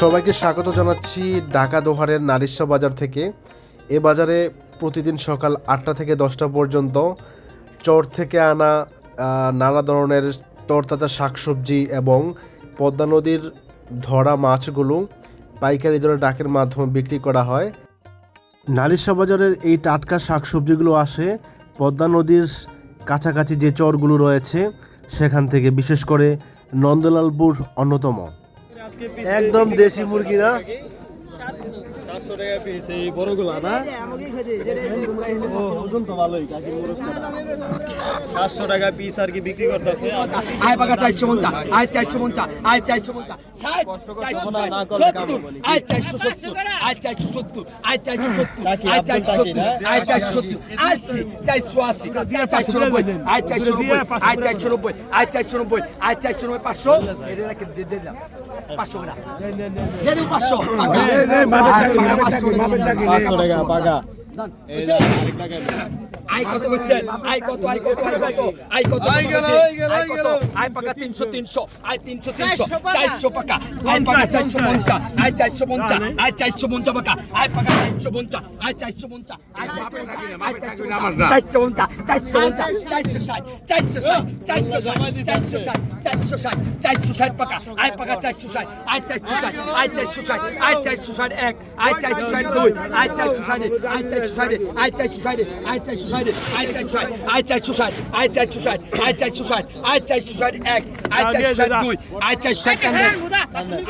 সবাইকে স্বাগত জানাচ্ছি ঢাকা দোহারের নারিশা বাজার থেকে। এ বাজারে প্রতিদিন সকাল 8টা থেকে 10টা পর্যন্ত চর থেকে আনা নানা ধরনের তরতাজা শাকসবজি এবং পদ্মা নদীর ধরা মাছগুলো পাইকারি দরে ডাকের মাধ্যমে বিক্রি করা হয়। নারিশা বাজারের এই টাটকা শাকসবজিগুলো আসে পদ্মা নদীর কাছাকাছি যে চরগুলো রয়েছে সেখান থেকে, বিশেষ করে নন্দলালপুর অন্যতম। একদম দেশি মুরগি না, 700 টাকা পিস এই বড়গুলা না, ওজন তো ভালোই, 700 টাকা পিস আর কি বিক্রি করতেছে। আয় পাকা 450, আয় 450, আয় 450, 60, 470, আয় 470, আয় 470, আয় 470, আয় 470, আয় 470, 80, 480, 490, আয় 490, আয় 490, আয় 490, আয় 490, 500, এটা রাখে দে দাও 500 টাকা দে দাও 500 টাকা 500 টাকা পাকা। এই যে আরেকটা কেন আই কত করছেন? আই কত? আই কত? আই কত? আই কত? আই গেল আই পাকা 300, 300, আই 300, 300, 400 পাকা, আই পাকা 450, আই 450, আই 450 পাকা, আই পাকা 450, আই 450, আই 450, 450, 460 পাকা, আই পাকা 460, আই 460, আই 460, আই 460, এক, আই 460, দুই, I 460, I 460, I 460, I 460, I 460, I 460, I 460, I 460, I 460, এক, আই 460, দুই, I 460,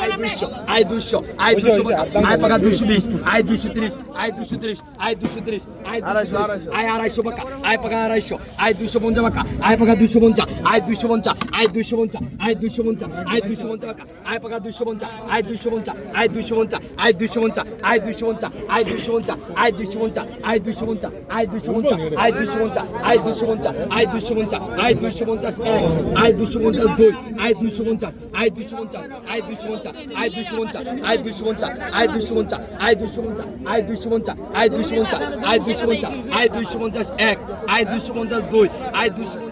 I 200, I 200, I 200 I পাকা 220, I 230, I 230, I 230, I 230, I 250 পাকা, আই পাকা 250, আই 250 পাকা, আই পাকা 250, আই 250, আই 250, আই 250, আই 250 পাকা, আই পাকা 250, I 250, I 250, I 250, I 250, I 250, I 250, I 250, I 250, I 250, I 250, I 250, I 250, এক, I 250, দুই, I 250, I 250, I 250, I 250, I 250, I 250, I 250, I 250, I 250, I 250, I 250, এক, I 250, দুই, I 250